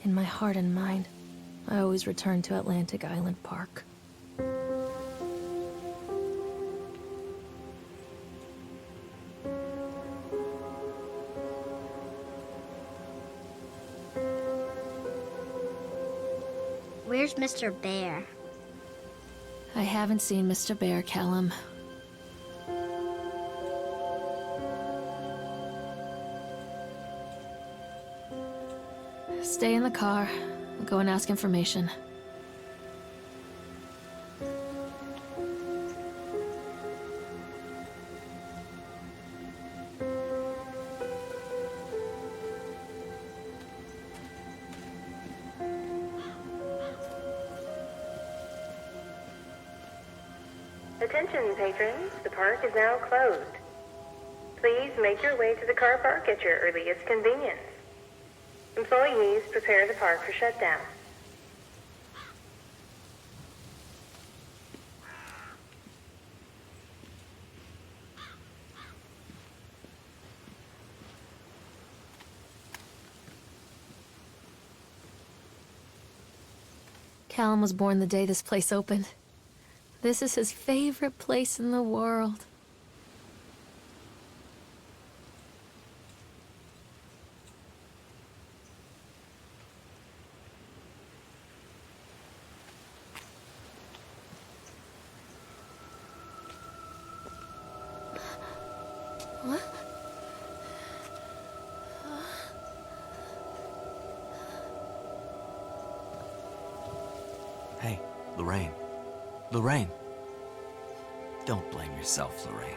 In my heart and mind, I always return to Atlantic Island Park. Where's Mr. Bear? I haven't seen Mr. Bear, Callum. Stay in the car. I'll go and ask information. Attention, patrons. The park is now closed. Please make your way to the car park at your earliest convenience. Employees prepare the park for shutdown. Callum was born the day this place opened. This is his favorite place in the world. What? Hey, Lorraine. Lorraine. Don't blame yourself, Lorraine.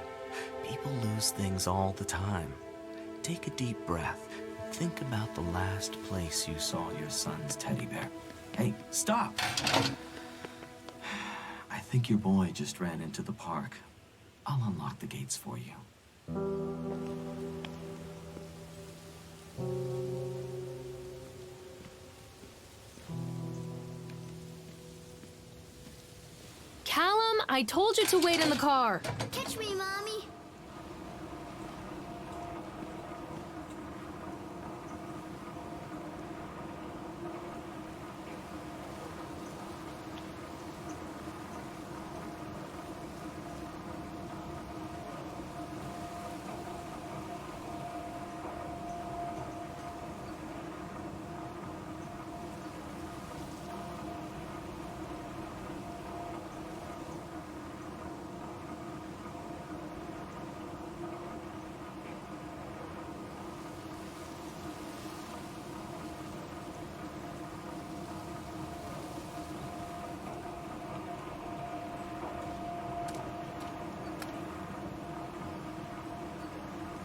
People lose things all the time. Take a deep breath and think about the last place you saw your son's teddy bear. Hey, stop! I think your boy just ran into the park. I'll unlock the gates for you. Callum, I told you to wait in the car. Catch me, Mommy.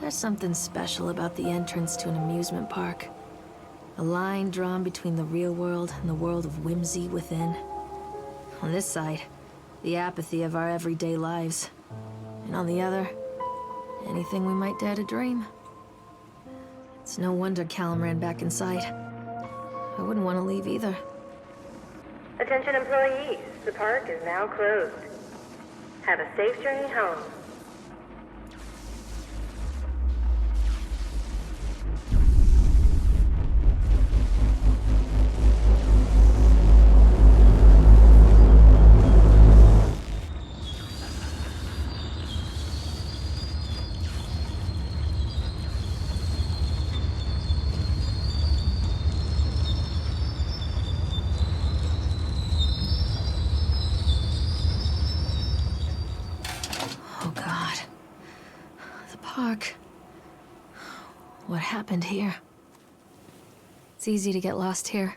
There's something special about the entrance to an amusement park. A line drawn between the real world and the world of whimsy within. On this side, the apathy of our everyday lives. And on the other, anything we might dare to dream. It's no wonder Callum ran back inside. I wouldn't want to leave either. Attention, employees. The park is now closed. Have a safe journey home. Oh God. The park. What happened here? It's easy to get lost here.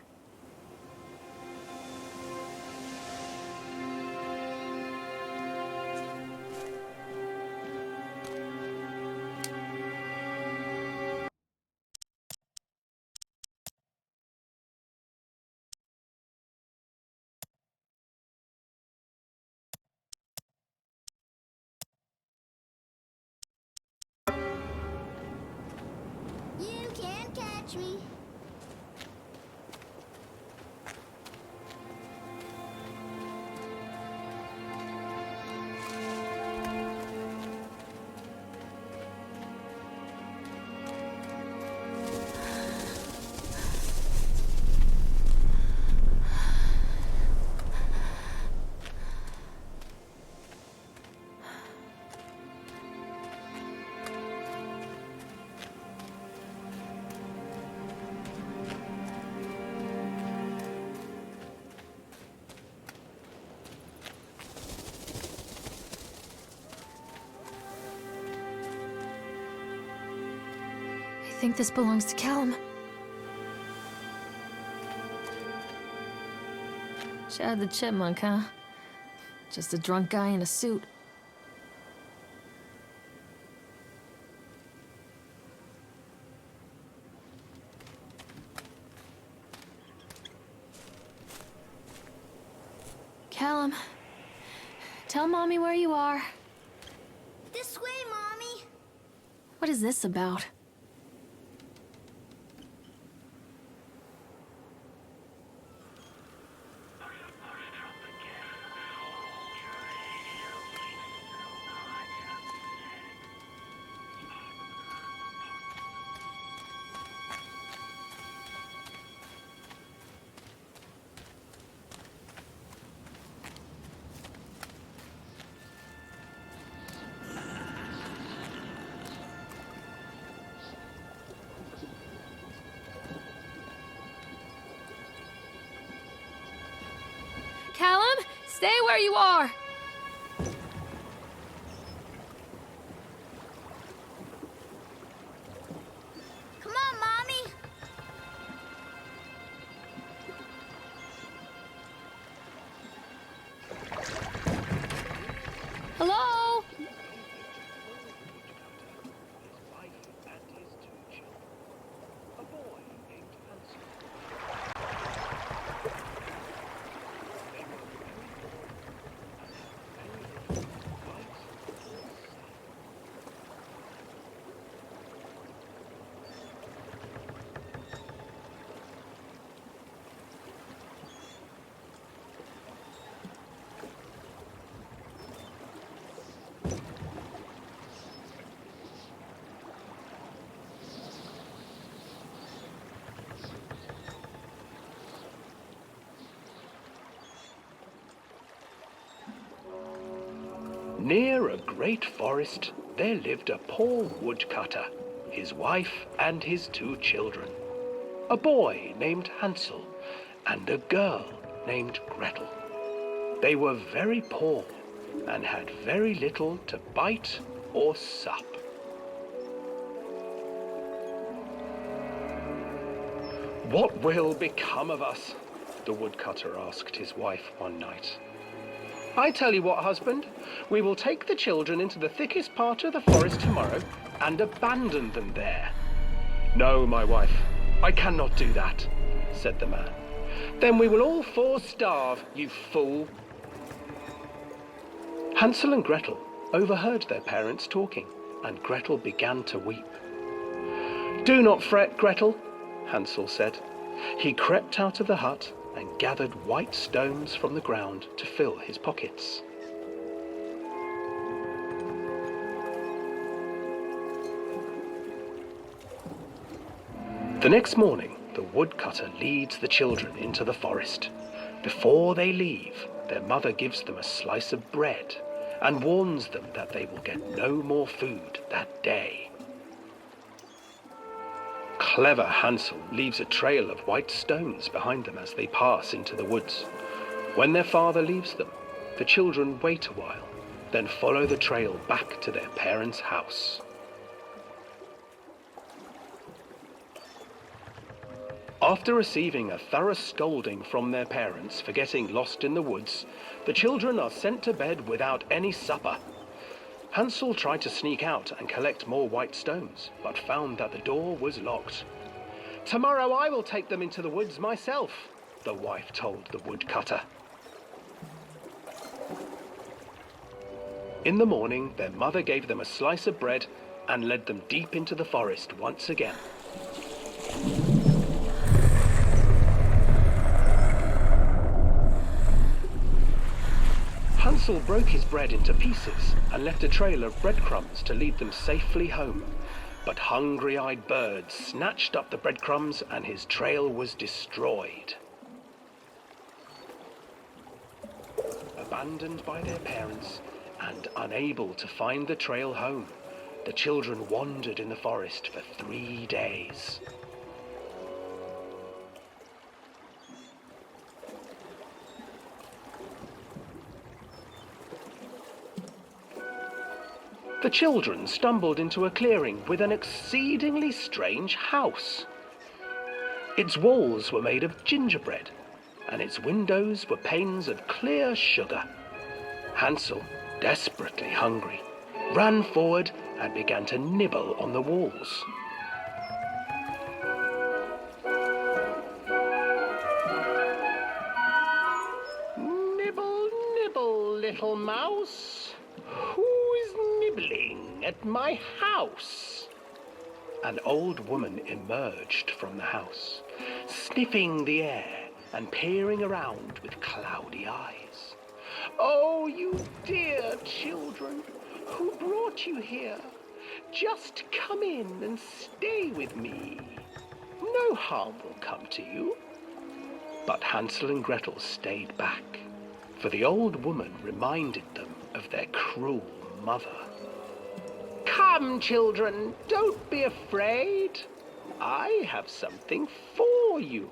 You can't catch me. think this belongs to Callum. Chad the Chipmunk, huh? Just a drunk guy in a suit. Callum, tell Mommy where you are. This way, Mommy. What is this about? Callum, stay where you are! Come on, Mommy. Hello? Near a great forest, there lived a poor woodcutter, his wife and his 2 children. A boy named Hansel and a girl named Gretel. They were very poor and had very little to bite or sup. "What will become of us?" the woodcutter asked his wife one night. "I tell you what, husband, we will take the children into the thickest part of the forest tomorrow and abandon them there." "No, my wife, I cannot do that," said the man. "Then we will all 4 starve, you fool." Hansel and Gretel overheard their parents talking, and Gretel began to weep. "Do not fret, Gretel," Hansel said. He crept out of the hut and gathered white stones from the ground to fill his pockets. The next morning, the woodcutter leads the children into the forest. Before they leave, their mother gives them a slice of bread and warns them that they will get no more food that day. Clever Hansel leaves a trail of white stones behind them as they pass into the woods. When their father leaves them, the children wait a while, then follow the trail back to their parents' house. After receiving a thorough scolding from their parents for getting lost in the woods, the children are sent to bed without any supper. Hansel tried to sneak out and collect more white stones, but found that the door was locked. "Tomorrow I will take them into the woods myself," the wife told the woodcutter. In the morning, their mother gave them a slice of bread and led them deep into the forest once again. Hansel broke his bread into pieces and left a trail of breadcrumbs to lead them safely home. But hungry-eyed birds snatched up the breadcrumbs and his trail was destroyed. Abandoned by their parents and unable to find the trail home, the children wandered in the forest for 3 days. The children stumbled into a clearing with an exceedingly strange house. Its walls were made of gingerbread, and its windows were panes of clear sugar. Hansel, desperately hungry, ran forward and began to nibble on the walls. Nibble, nibble, little mouse. Who is nibbling at my house? An old woman emerged from the house, sniffing the air and peering around with cloudy eyes. Oh, you dear children, who brought you here? Just come in and stay with me. No harm will come to you. But Hansel and Gretel stayed back, for the old woman reminded them of their cruel mother. Come, children, don't be afraid. I have something for you.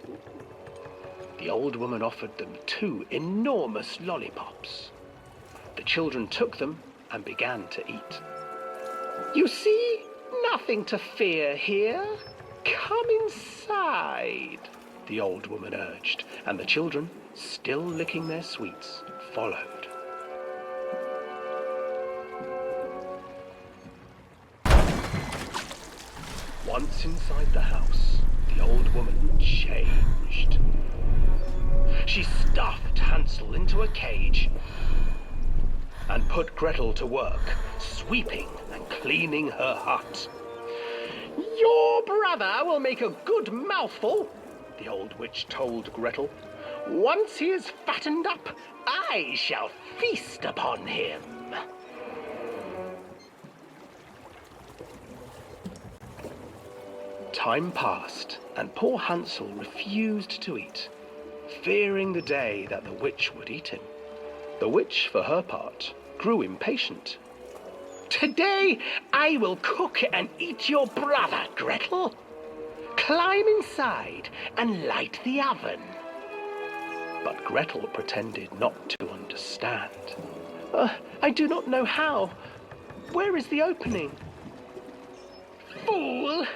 The old woman offered them 2 enormous lollipops. The children took them and began to eat. You see, nothing to fear here. Come inside, the old woman urged, and the children, still licking their sweets, followed. Once inside the house, the old woman changed. She stuffed Hansel into a cage and put Gretel to work, sweeping and cleaning her hut. Your brother will make a good mouthful, the old witch told Gretel. Once he is fattened up, I shall feast upon him. Time passed, and poor Hansel refused to eat, fearing the day that the witch would eat him. The witch, for her part, grew impatient. Today I will cook and eat your brother, Gretel. Climb inside and light the oven. But Gretel pretended not to understand. I do not know how. Where is the opening? Fool,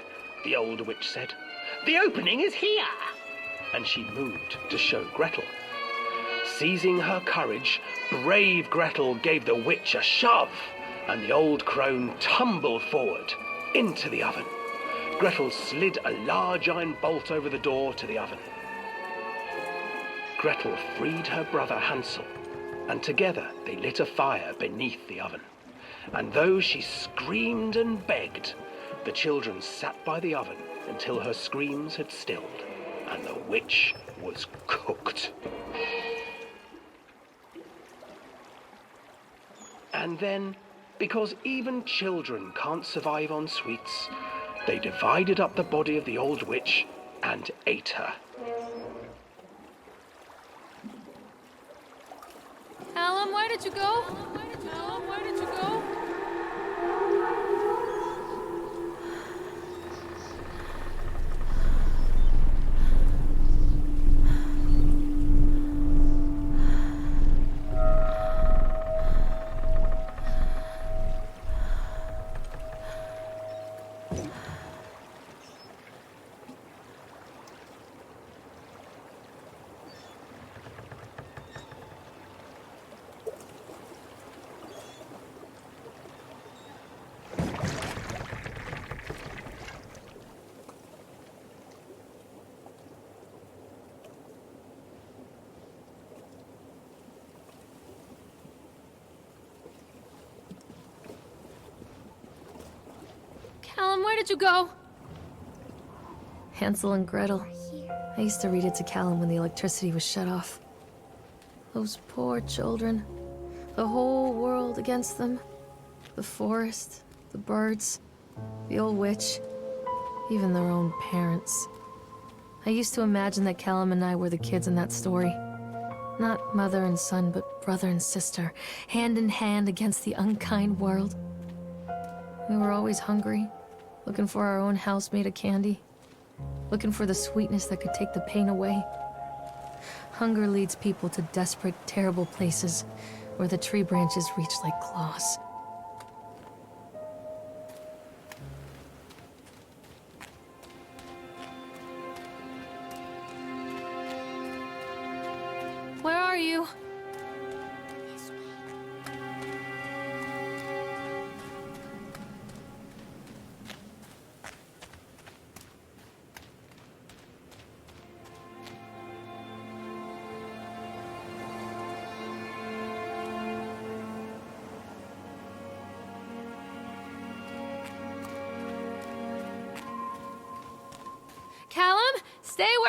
the old witch said. The opening is here. And she moved to show Gretel. Seizing her courage, brave Gretel gave the witch a shove, and the old crone tumbled forward into the oven. Gretel slid a large iron bolt over the door to the oven. Gretel freed her brother Hansel, and together they lit a fire beneath the oven. And though she screamed and begged, the children sat by the oven until her screams had stilled, and the witch was cooked. And then, because even children can't survive on sweets, they divided up the body of the old witch and ate her. Callum, where did you go? Callum, where did you go? Callum, where did you go? Hansel and Gretel. I used to read it to Callum when the electricity was shut off. Those poor children. The whole world against them. The forest, the birds, the old witch, even their own parents. I used to imagine that Callum and I were the kids in that story. Not mother and son, but brother and sister, hand in hand against the unkind world. We were always hungry, looking for our own house made of candy, looking for the sweetness that could take the pain away. Hunger leads people to desperate, terrible places where the tree branches reach like claws.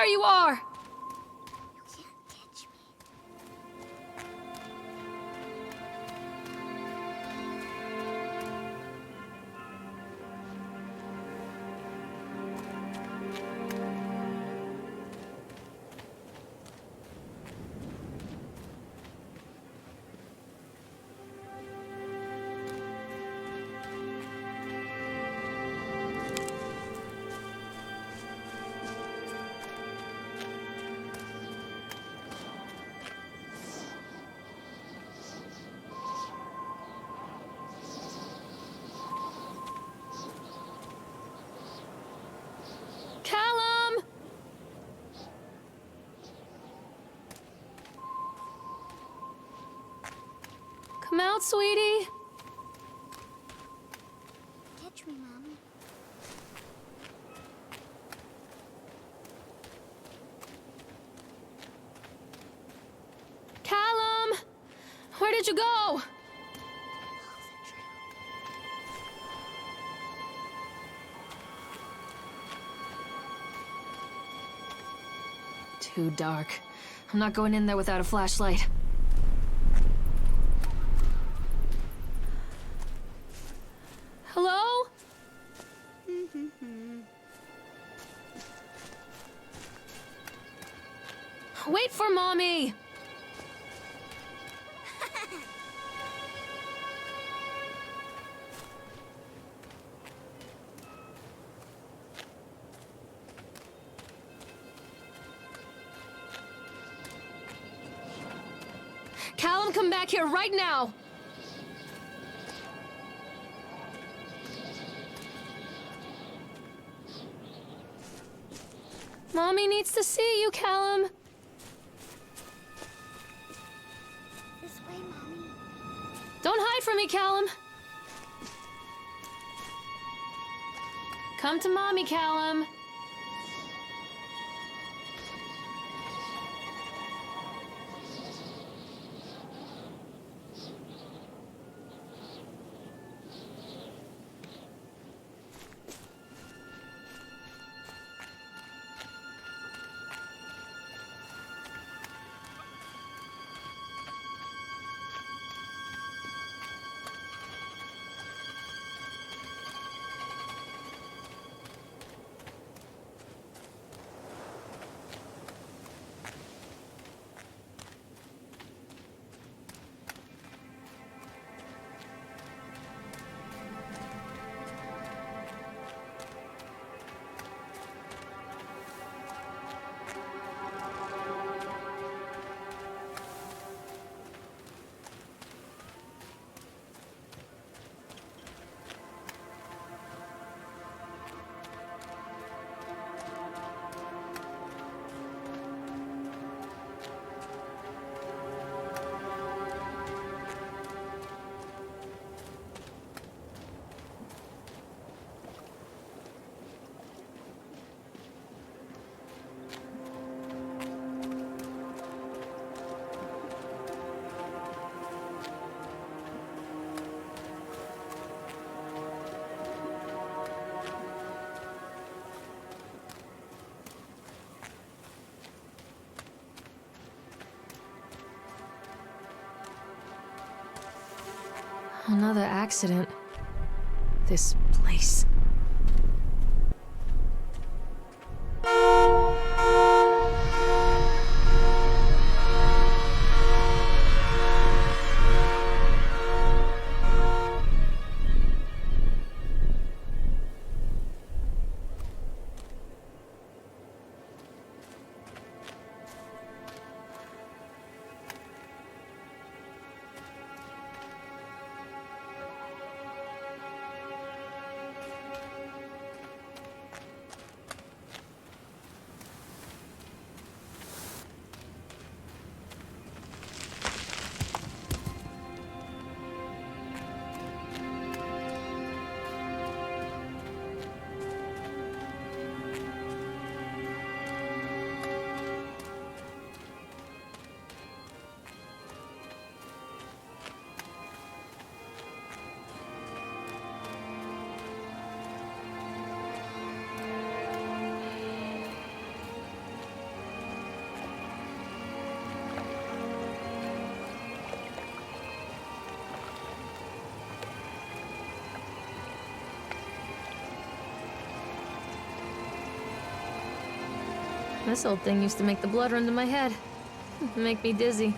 you are! You can't catch me. Callum! Come out, sweetie. Catch me, Mommy. Callum! Where did you go? Too dark. I'm not going in there without a flashlight. Hello? Wait for Mommy! Callum, come back here right now! Mommy needs to see you, Callum. This way, Mommy. Don't hide from me, Callum. Come to Mommy, Callum. Another accident. This place. This old thing used to make the blood run to my head. Make me dizzy.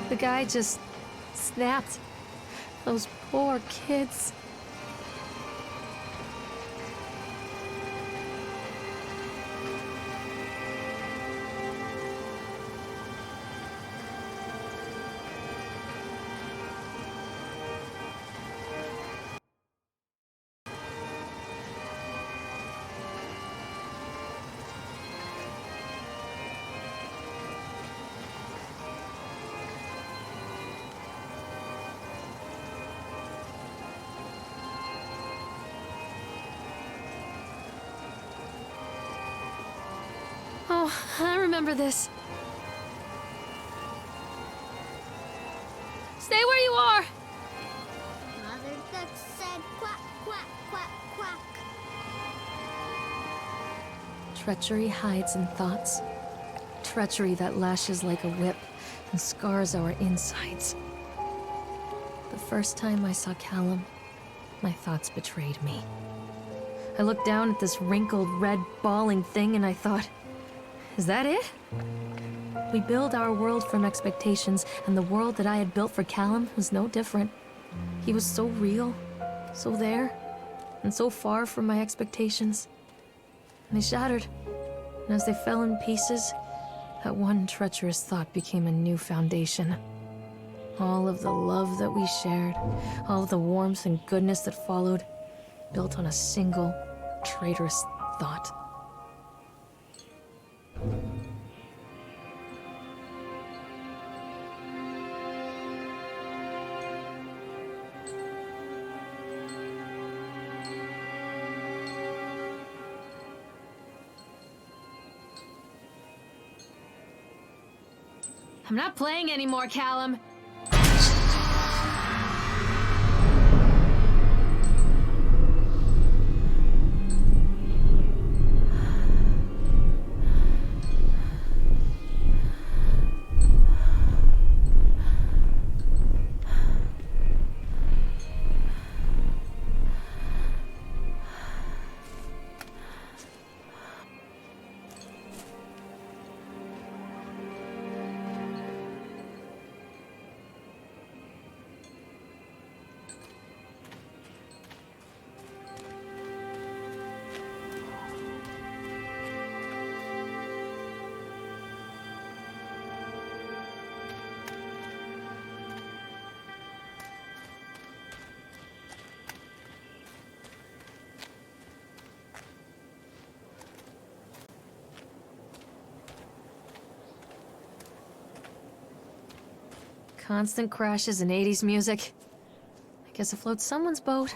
The guy just snapped. Those poor kids. Oh, I remember this. Stay where you are! Mother Duck said quack, quack, quack, quack. Treachery hides in thoughts. Treachery that lashes like a whip and scars our insides. The first time I saw Callum, my thoughts betrayed me. I looked down at this wrinkled, red, bawling thing and I thought, is that it? We build our world from expectations, and the world that I had built for Callum was no different. He was so real, so there, and so far from my expectations. And they shattered, and as they fell in pieces, that one treacherous thought became a new foundation. All of the love that we shared, all of the warmth and goodness that followed, built on a single, traitorous thought. I'm not playing anymore, Callum. Constant crashes and 80s music. I guess it floats someone's boat.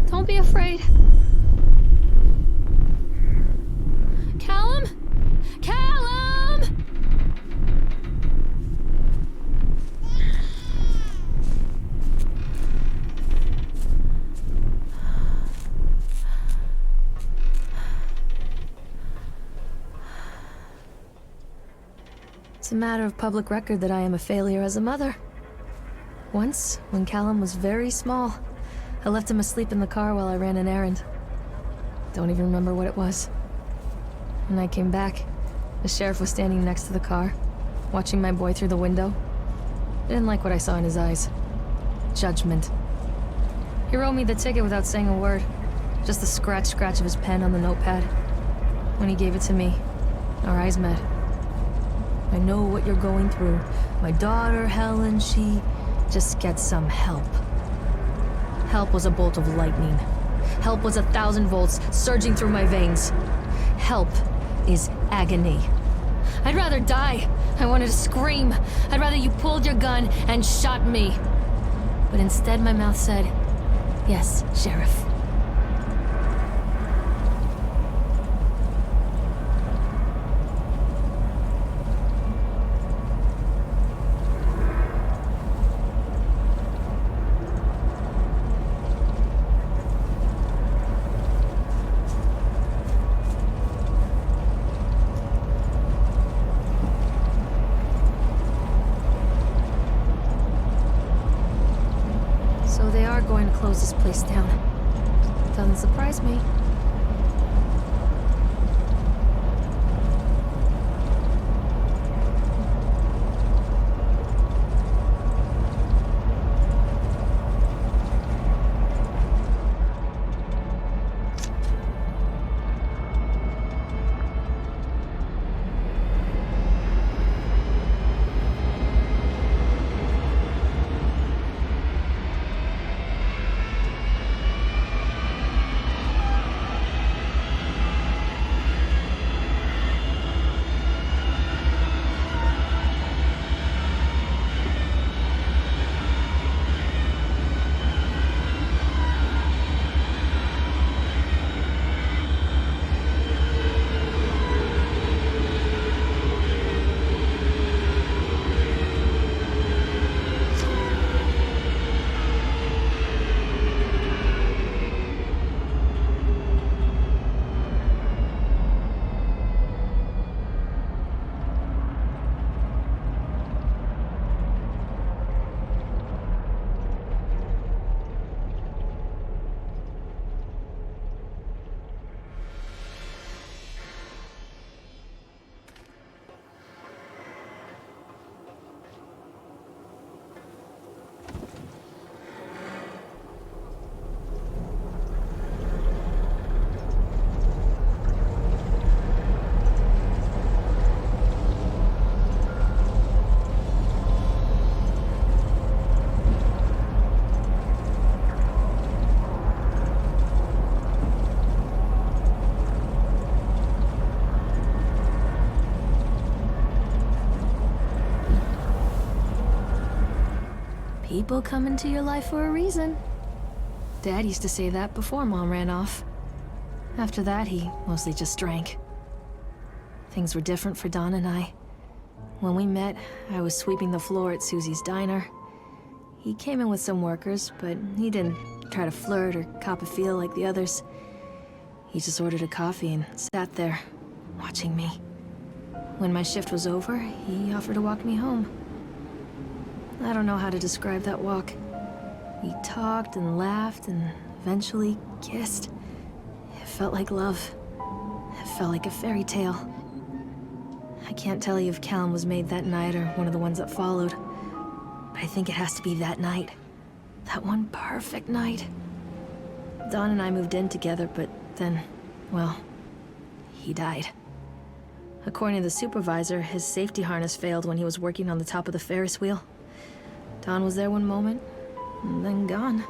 Don't be afraid. Callum? Callum! It's a matter of public record that I am a failure as a mother. Once, when Callum was very small, I left him asleep in the car while I ran an errand. Don't even remember what it was. When I came back, the sheriff was standing next to the car, watching my boy through the window. I didn't like what I saw in his eyes. Judgment. He wrote me the ticket without saying a word. Just the scratch of his pen on the notepad. When he gave it to me, our eyes met. I know what you're going through. My daughter, Helen, she just gets some help. Help was a bolt of lightning. Help was 1,000 volts surging through my veins. Help is agony. I'd rather die. I wanted to scream. I'd rather you pulled your gun and shot me. But instead my mouth said, "Yes, Sheriff." So they are going to close this place down. Doesn't surprise me. People come into your life for a reason. Dad used to say that before Mom ran off. After that, he mostly just drank. Things were different for Don and I. When we met, I was sweeping the floor at Susie's diner. He came in with some workers, but he didn't try to flirt or cop a feel like the others. He just ordered a coffee and sat there, watching me. When my shift was over, he offered to walk me home. I don't know how to describe that walk. We talked and laughed and eventually kissed. It felt like love. It felt like a fairy tale. I can't tell you if Callum was made that night or one of the ones that followed, but I think it has to be that night. That one perfect night. Don and I moved in together, but then, well, he died. According to the supervisor, his safety harness failed when he was working on the top of the Ferris wheel. Don was there one moment, and then gone.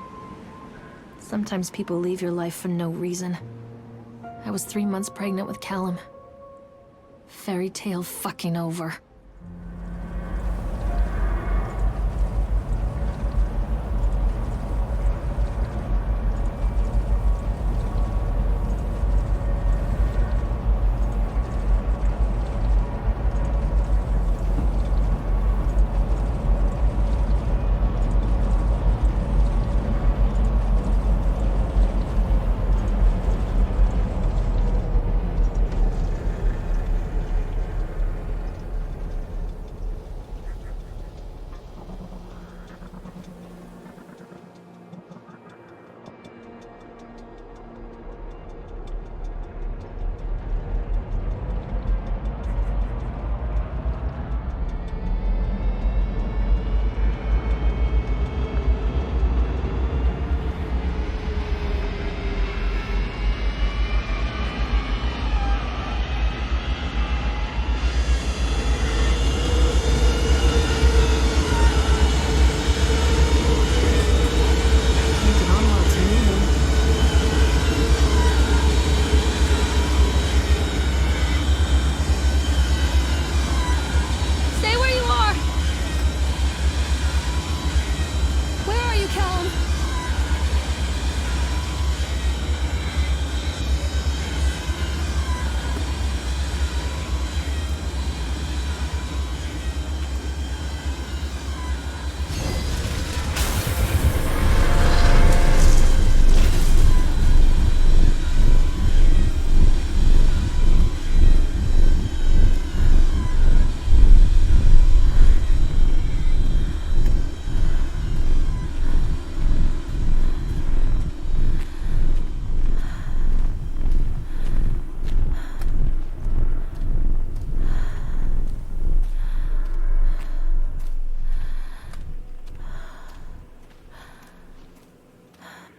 Sometimes people leave your life for no reason. I was 3 months pregnant with Callum. Fairy tale fucking over.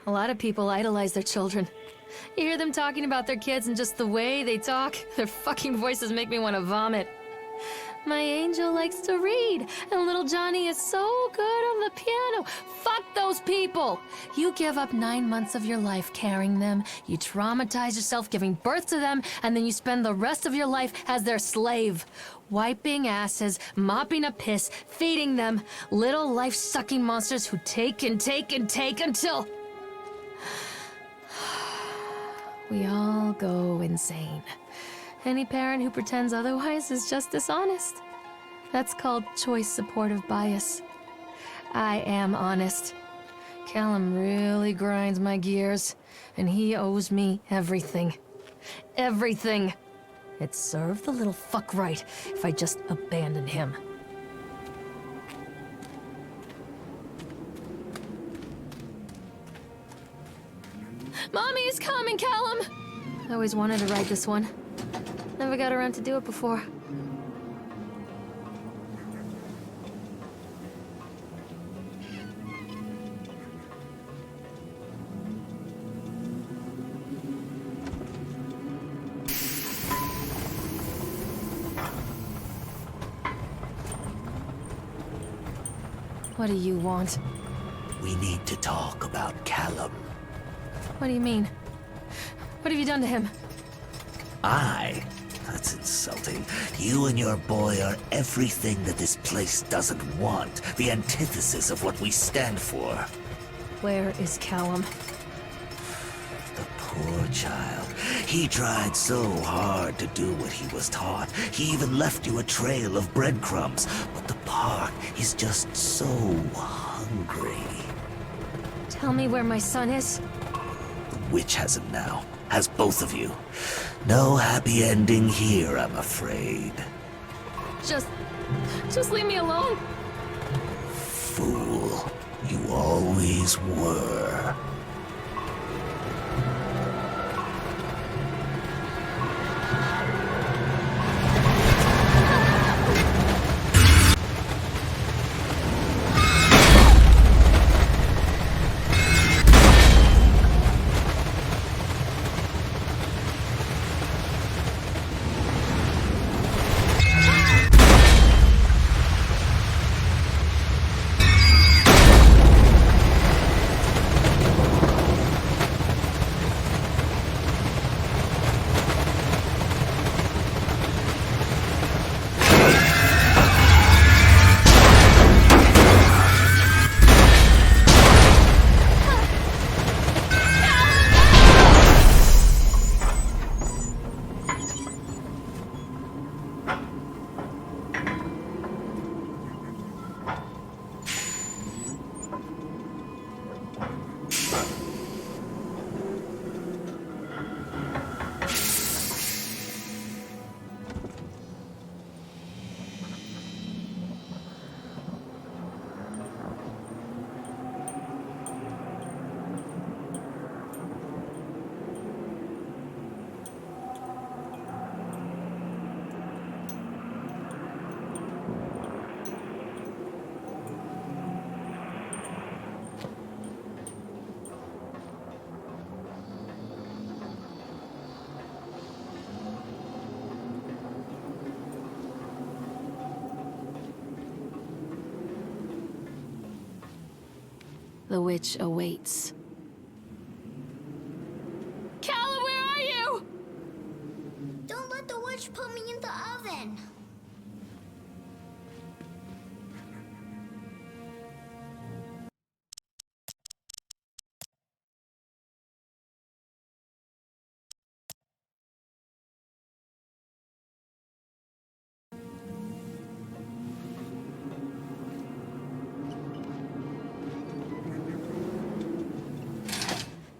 A lot of people idolize their children. You hear them talking about their kids and just the way they talk, their fucking voices make me want to vomit. My angel likes to read, and little Johnny is so good on the piano. Fuck those people! You give up 9 months of your life carrying them, you traumatize yourself giving birth to them, and then you spend the rest of your life as their slave. Wiping asses, mopping up piss, feeding them. Little life-sucking monsters who take and take and take until... we all go insane. Any parent who pretends otherwise is just dishonest. That's called choice supportive bias. I am honest. Callum really grinds my gears, and he owes me everything. Everything. It'd serve the little fuck right if I just abandoned him. Mommy is coming, Callum! I always wanted to ride this one. Never got around to do it before. What do you want? We need to talk about Callum. What do you mean? What have you done to him? That's insulting. You and your boy are everything that this place doesn't want. The antithesis of what we stand for. Where is Callum? The poor child. He tried so hard to do what he was taught. He even left you a trail of breadcrumbs. But the park is just so hungry. Tell me where my son is. The witch has him now. Has both of you. No happy ending here, I'm afraid. Just leave me alone. Fool. You always were. The witch awaits. Callum, where are you? Don't let the witch put me in the oven.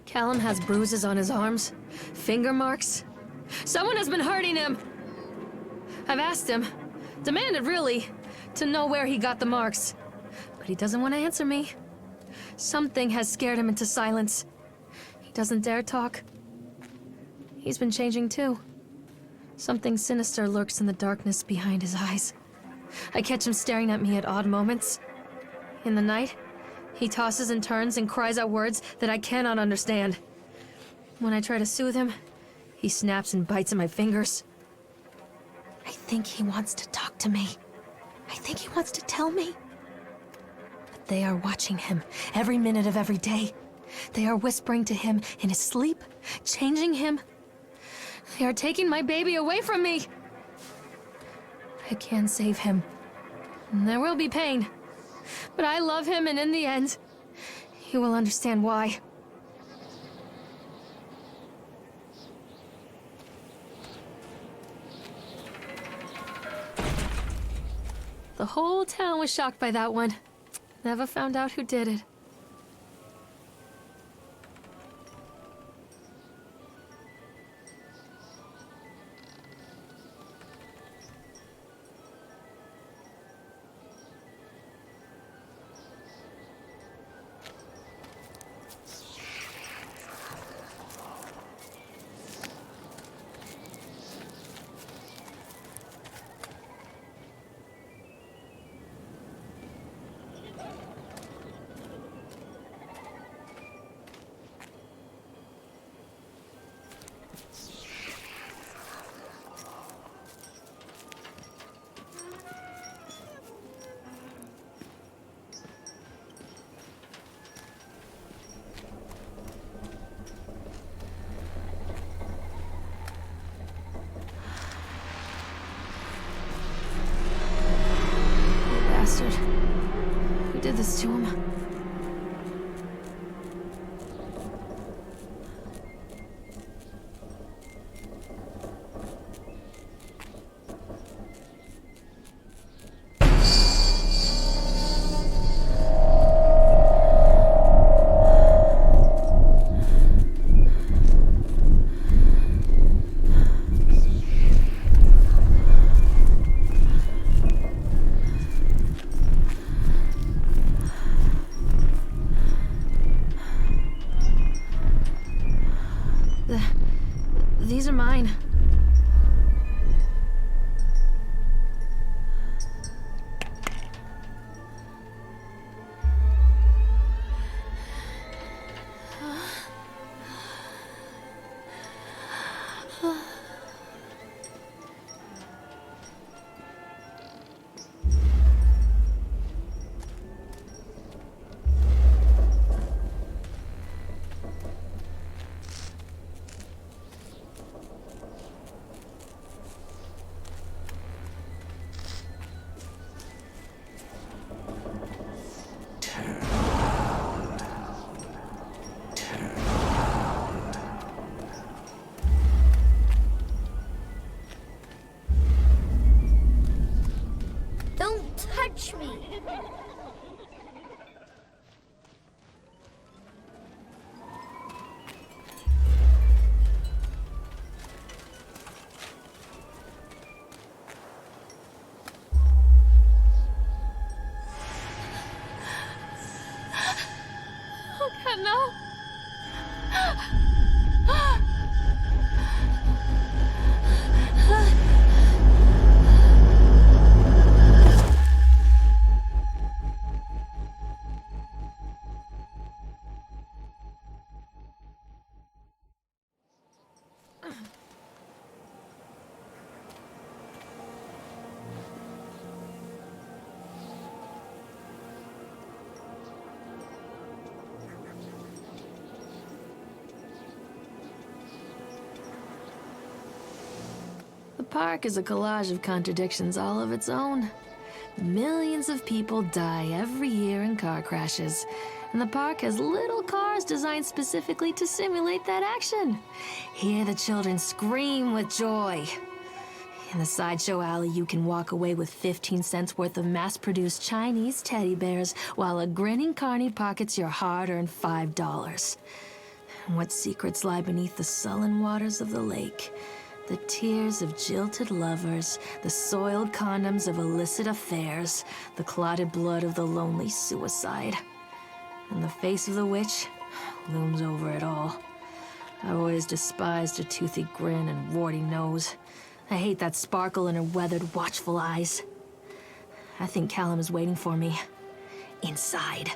Callum has bruises on his arms, finger marks. Someone has been hurting him. I've asked him, demanded really, to know where he got the marks. But he doesn't want to answer me. Something has scared him into silence. He doesn't dare talk. He's been changing too. Something sinister lurks in the darkness behind his eyes. I catch him staring at me at odd moments. In the night, He tosses and turns and cries out words that I cannot understand. When I try to soothe him, he snaps and bites at my fingers. I think he wants to talk to me. I think he wants to tell me. But they are watching him every minute of every day. They are whispering to him in his sleep, changing him. They are taking my baby away from me. I can save him. There will be pain. But I love him, and in the end, he will understand why. The whole town was shocked by that one. Never found out who did it. Bastard. Who did this to him? These are mine. Don't touch me! Oh God, no! The park is a collage of contradictions all of its own. Millions of people die every year in car crashes, and the park has little cars designed specifically to simulate that action. Hear the children scream with joy. In the sideshow alley, you can walk away with 15 cents worth of mass-produced Chinese teddy bears while a grinning carny pockets your hard-earned $5. And what secrets lie beneath the sullen waters of the lake? The tears of jilted lovers, the soiled condoms of illicit affairs, the clotted blood of the lonely suicide. And the face of the witch looms over it all. I've always despised her toothy grin and warty nose. I hate that sparkle in her weathered, watchful eyes. I think Callum is waiting for me. Inside.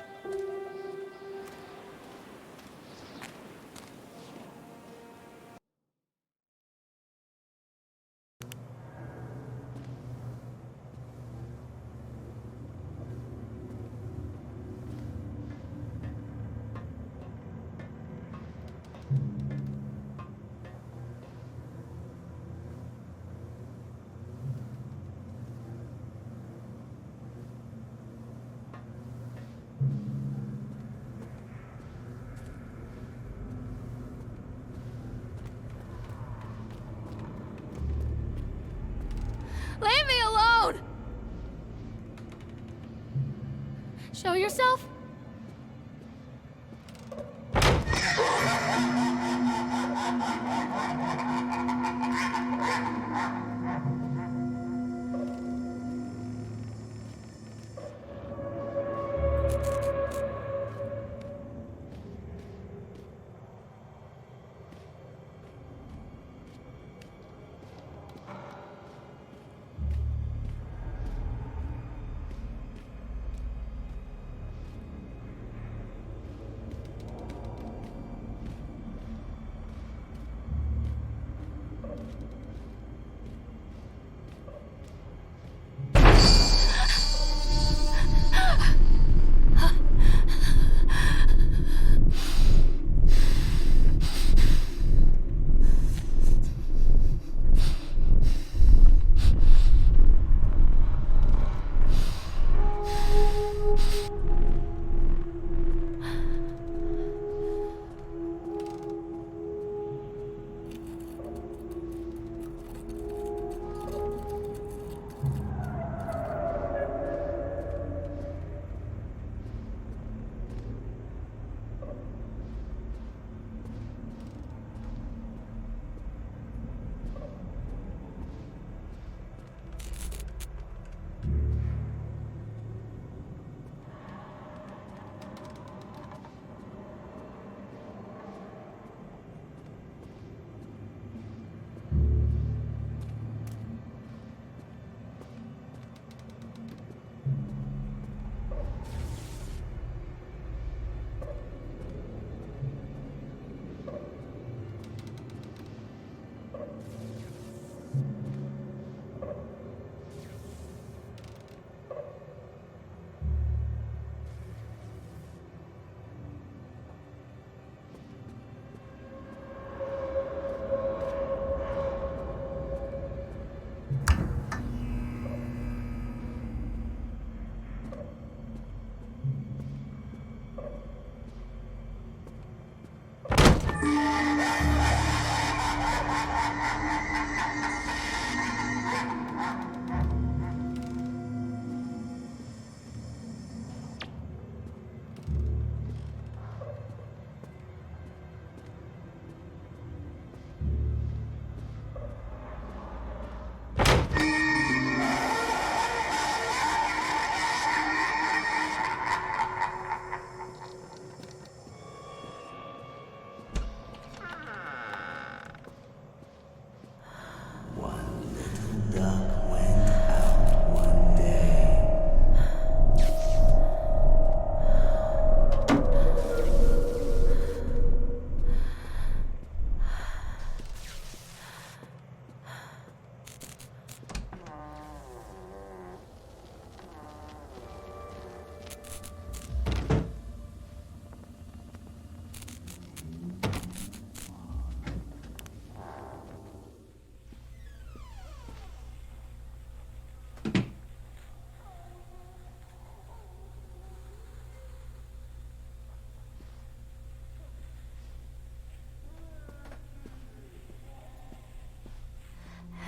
yourself?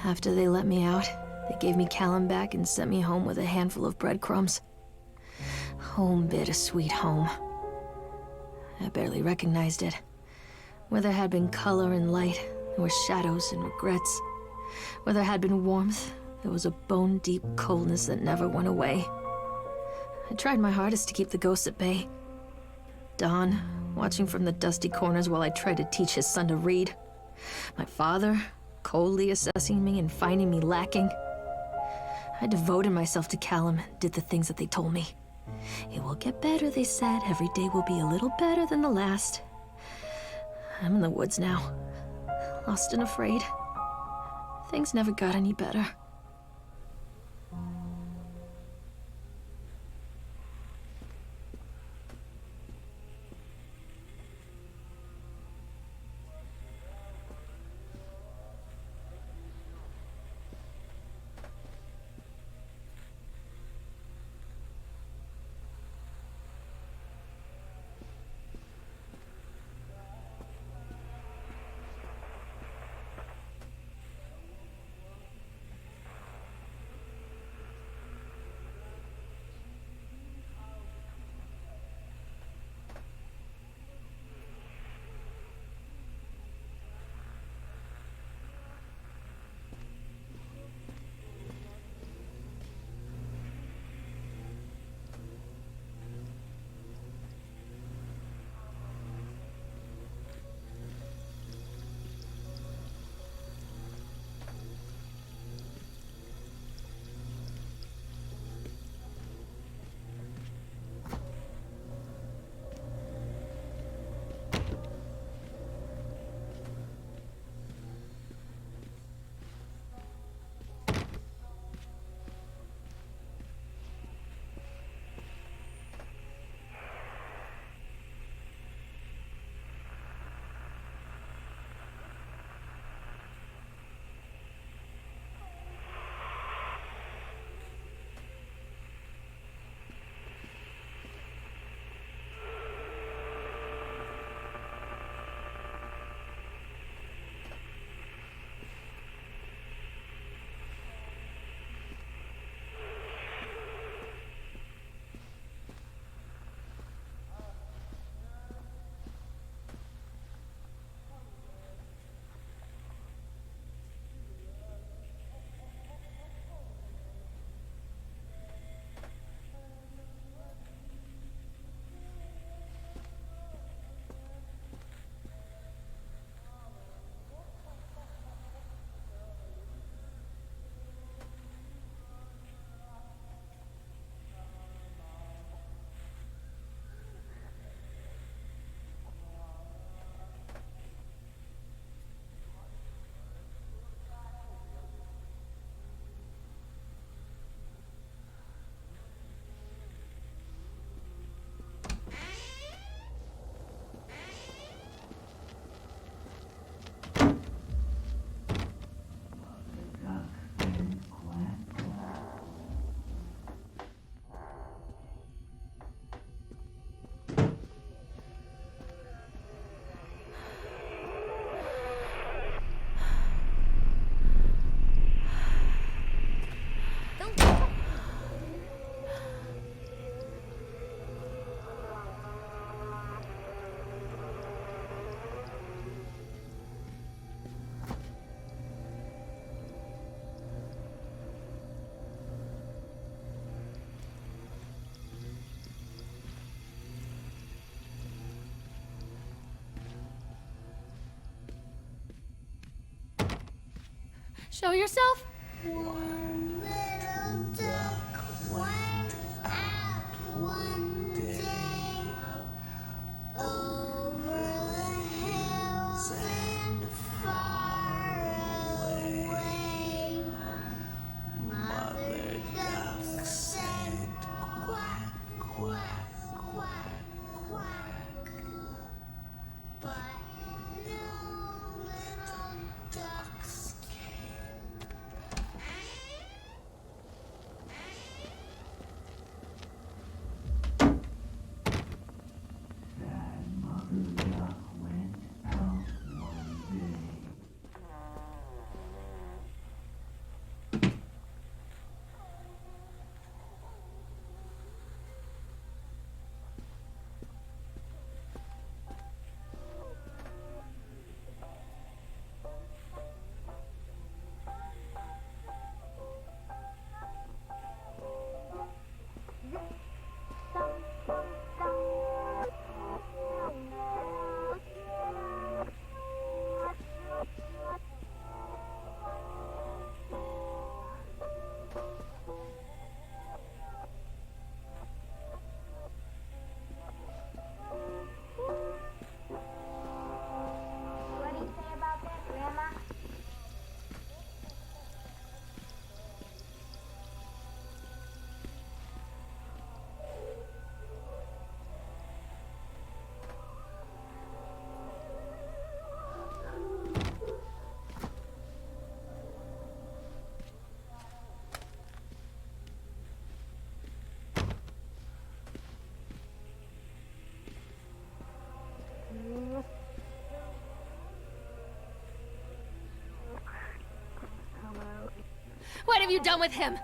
After they let me out, they gave me Callum back and sent me home with a handful of breadcrumbs. Home, bittersweet home. I barely recognized it. Where there had been color and light, there were shadows and regrets. Where there had been warmth, there was a bone-deep coldness that never went away. I tried my hardest to keep the ghosts at bay. Don, watching from the dusty corners while I tried to teach his son to read. My father, coldly assessing me and finding me lacking. I devoted myself to Callum and did the things that they told me. It will get better, they said. Every day will be a little better than the last. I'm in the woods now, lost and afraid. Things never got any better. Show yourself? One little duck went out one day over the hills and far away. Mother duck said quack, quack, quack, quack. But no little ducks came. What do you say about that, Grandma? What have you done with him?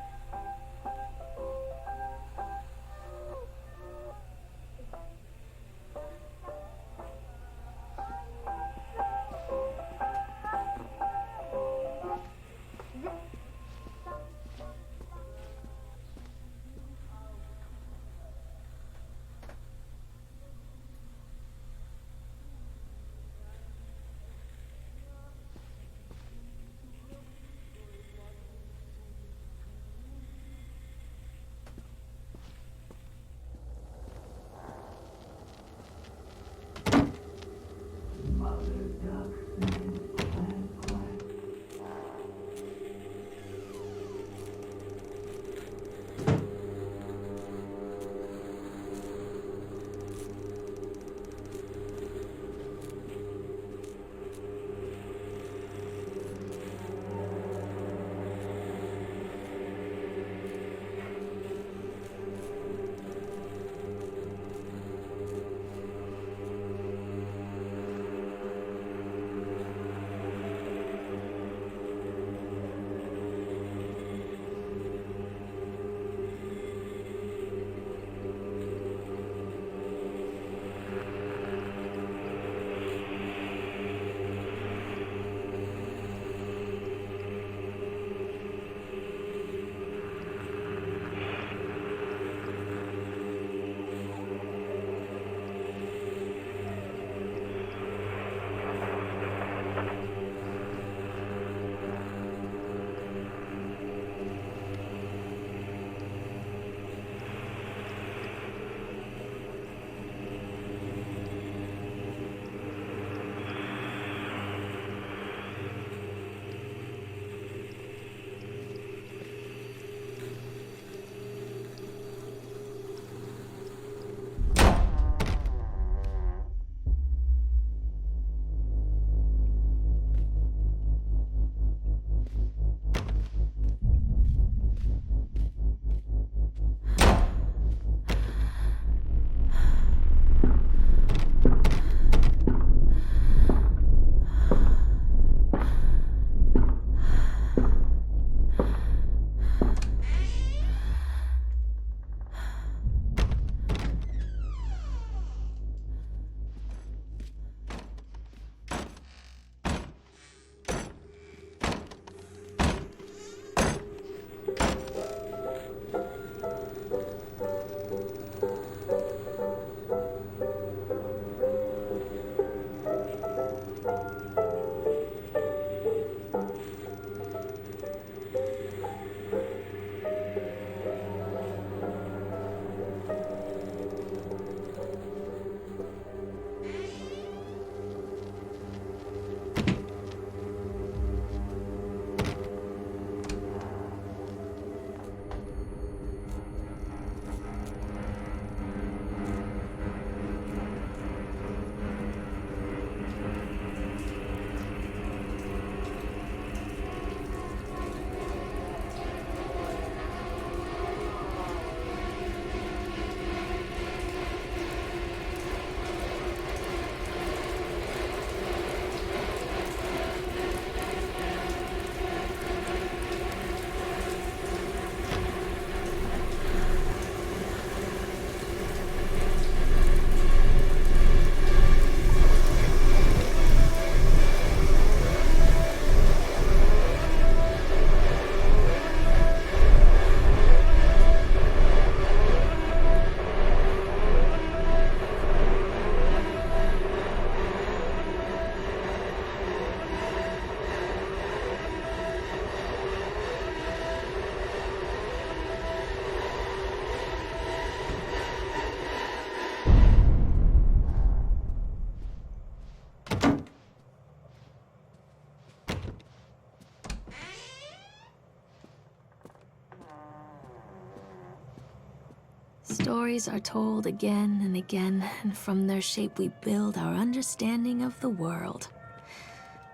Stories are told again and again, and from their shape we build our understanding of the world.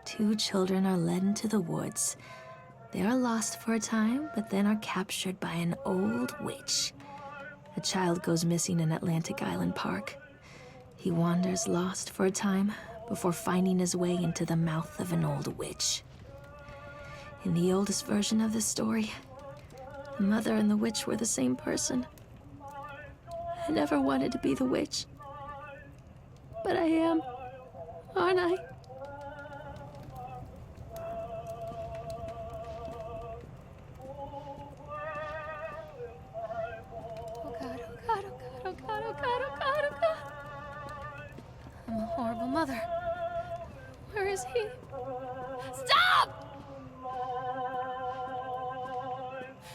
Two children are led into the woods. They are lost for a time, but then are captured by an old witch. A child goes missing in Atlantic Island Park. He wanders lost for a time before finding his way into the mouth of an old witch. In the oldest version of this story, the mother and the witch were the same person. I never wanted to be the witch. But I am, aren't I? Oh God, oh God, oh God, oh God, oh God, oh God, oh God. I'm a horrible mother. Where is he? Stop!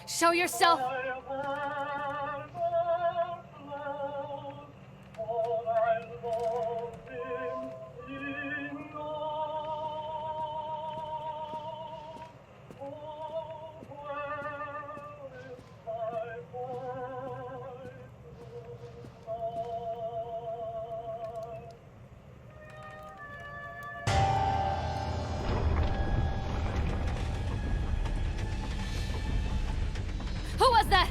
Show yourself! Who was that?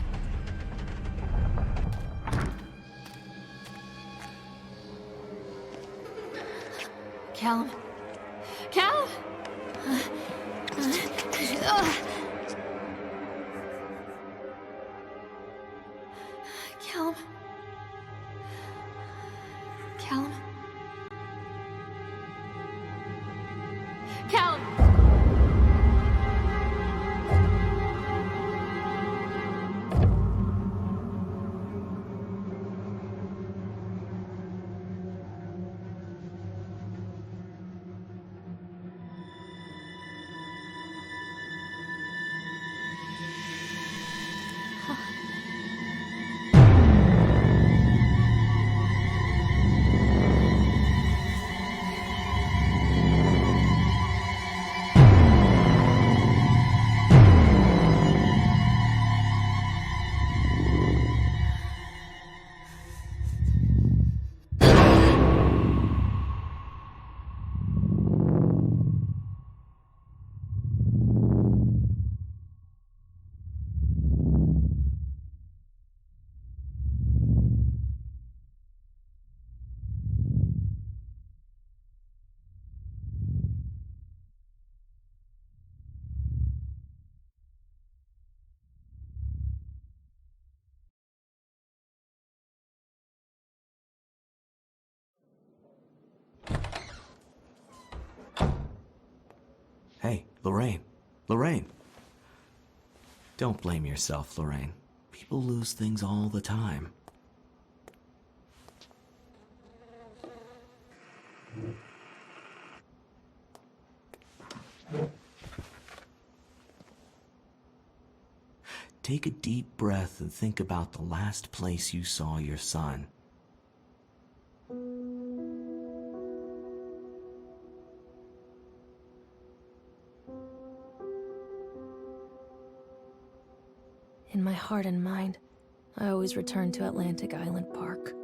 Callum? Callum? Callum? Callum? Callum! Hey, Lorraine. Lorraine. Don't blame yourself, Lorraine. People lose things all the time. Take a deep breath and think about the last place you saw your son. In my heart and mind, I always return to Atlantic Island Park.